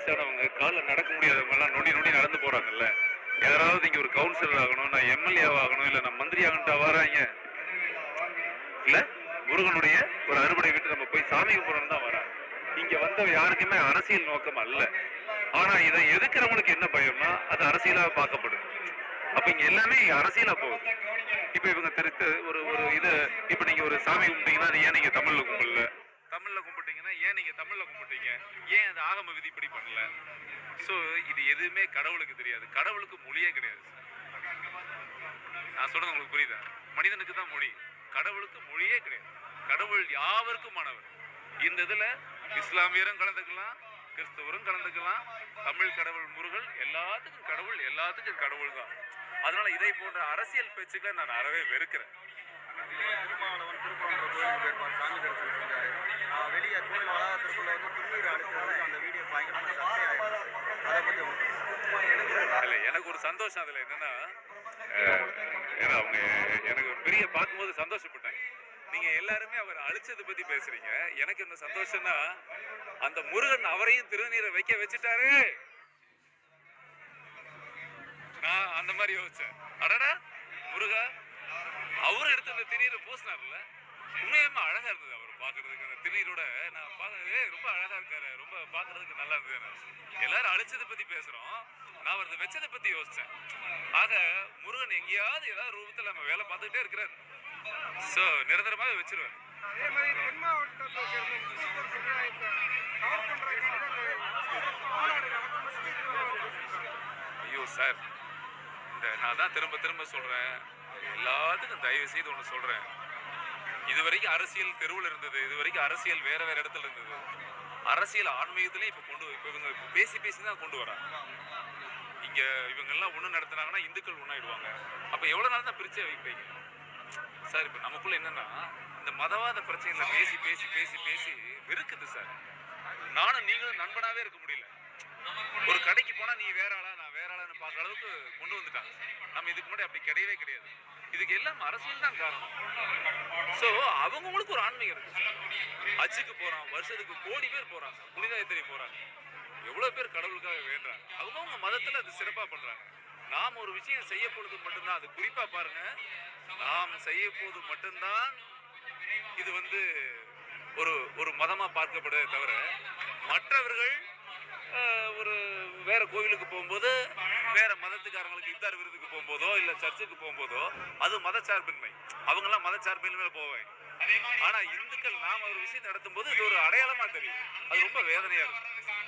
வயசானவங்க, கால்ல நடக்க முடியாதவங்க எல்லாம் நொண்டி நொண்டி நடந்து போறாங்கல்ல. யாராவது இங்க ஒரு கவுன்சிலர் ஆகணும், நான் எம்எல்ஏ ஆகணும், இல்ல நான் மந்திரி ஆகணும்ட்டா வராங்க. இல்ல முருகனுடைய ஒரு அறுபடை விட்டு நம்ம போய் சாமி கும்பிடணும் தான் வராங்க. இங்க வந்த யாருக்குமே அரசியல் நோக்கம் அல்ல. ஆனா இதை எதுக்குறவங்களுக்கு என்ன பயம்னா அது அரசியலா பார்க்கப்படுது. அப்ப இங்க எல்லாமே அரசியலா போகுது. இப்ப இவங்க ஒரு ஒரு இது இப்ப நீங்க ஒரு சாமி கும்பிட்டீங்கன்னா அது ஏன் நீங்க தமிழ்ல கும்பிடல, தமிழ்ல கும்பிட்டீங்கன்னா ஏன் நீங்க தமிழ்ல கும்பிட்டீங்க, ஏன் அது ஆகம விதிப்படி பண்ணல. சோ இது எதுவுமே கடவுளுக்கு தெரியாது. கடவுளுக்கு மொழியே கிடையாது. நான் சொல்றது உங்களுக்கு புரியுதா? மனிதனுக்கு தான் மொழி, கடவுளுக்கு மொழியே கிடையாது. கடவுள் யாவருக்குமானவர். இந்த இதுல இஸ்லாமியரும் கலந்துக்கலாம், கிறிஸ்தவரும் கலந்துக்கலாம். தமிழ் கடவுள் முருகன் எல்லாத்துக்கும் கடவுள், எல்லாத்துக்கும் கடவுள் தான். அதனால இதை போன்ற அரசியல் பேச்சுக்களை நான் அறவே வெறுக்கிறேன். திருமாவளவன் திருப்பரங்குன்ற கோயிலுக்கு போயிருப்பார், சாமி தரிசனம் செஞ்சாரு. வெளியே கோயில் வளாகத்திற்குள்ள வந்து திருநீர் அடிக்கிறது அந்த வீடியோ பயங்கரமான சர்ச்சையாயிருக்கு. அதை பத்தி இல்ல எனக்கு ஒரு சந்தோஷம் அதுல என்னன்னா, ஏன்னா அவங்க எனக்கு பெரிய பார்க்கும்போது சந்தோஷப்பட்டாங்க. நீங்க எல்லாருமே அவர் அழிச்சதை பத்தி பேசுறீங்க. எனக்கு என்ன சந்தோஷம்னா அந்த முருகன் அவரையும் திருநீரை வைக்க வச்சுட்டாரு. நான் அந்த மாதிரி யோசிச்சேன். அடடா முருகா, அவரு எடுத்து அந்த திருநீரை பூசினார்ல, உண்மையுமே அழகா இருந்தது. அவர் பாக்குறதுக்கு அந்த திருநீரோட நான் பாக்குறது ரொம்ப அழகா இருக்காரு, ரொம்ப பாக்குறதுக்கு நல்லா இருந்தது. எல்லாரும் அழிச்சதை பத்தி பேசுறோம், நான் அவரது வச்சதை பத்தி யோசிச்சேன். ஆக முருகன் எங்கேயாவது ஏதாவது ரூபத்துல நம்ம வேலை பார்த்துக்கிட்டே இருக்கிறார். சோ நிரந்தரமாக வச்சிருவார். அதே மாதிரி தென் மாவட்டத்தை சேர்ந்த ஐயோ சார், இந்த நான் தான் திரும்ப திரும்ப சொல்றேன், எல்லாத்துக்கும் தயவு செய்து ஒண்ணு சொல்றேன். இதுவரைக்கும் அரசியல் தெருவில் இருந்தது, இதுவரைக்கும் அரசியல் வேற வேற இடத்துல இருந்தது. அரசியல் ஆன்மீகத்திலே இப்ப இவங்க பேசி பேசி தான் கொண்டு வராங்க. இங்க இவங்க எல்லாம் ஒண்ணு நடத்தினாங்கன்னா இந்துக்கள் ஒண்ணாயிடுவாங்க. அப்ப எவ்வளவு நாள் தான் பிரிச்சே வைப்பீங்க சார்? இப்ப நமக்குள்ள என்னன்னா இந்த மதவாத பிரச்சனைகளை பேசி பேசி பேசி பேசி வெறுக்குது சார். நானும் நீங்களும் நண்பனாவே இருக்க முடியல. ஒரு கடைக்கு போனா நீ வேற ஆளா நான் வேற ஆளான்னு பார்க்குற அளவுக்கு கொண்டு வந்துட்டாங்க. நம்ம இதுக்கு முன்னாடி அப்படி கிடையவே கிடையாது. இதுக்கு எல்லாம் அரசியல் தான் காரணம். சோ அவங்களுக்கு ஒரு ஆன்மீகம் இருக்கு. ஹஜ்ஜுக்கு போறான், வருஷத்துக்கு கோடி பேர் போறாங்க, புனித யாத்திரை போறாங்க. எவ்வளவு பேர் கடவுளுக்காக வேண்டாங்க. அவங்கவுங்க மதத்துல அது சிறப்பா பண்றாங்க. நாம் ஒரு விஷயம் செய்ய பொழுது மட்டும்தான், அது குறிப்பா பாருங்க, நாம் செய்ய போது மட்டும்தான் இது வந்து ஒரு ஒரு மதமா பார்க்கப்படுதே தவிர மற்றவர்கள் ஒரு வேற கோவிலுக்கு போகும்போது, வேற மதத்துக்காரங்களுக்கு இத்தார் விருதுக்கு போகும்போதோ இல்ல சர்ச்சுக்கு போகும்போதோ அது மதச்சார்பின்மை. அவங்க எல்லாம் மதச்சார்பின்மை போவாங்க. ஆனா இந்துக்கள் நாம ஒரு விஷயம் நடத்தும் போது இது ஒரு அடையாளமா தெரியும். அது ரொம்ப வேதனையா இருக்கும்.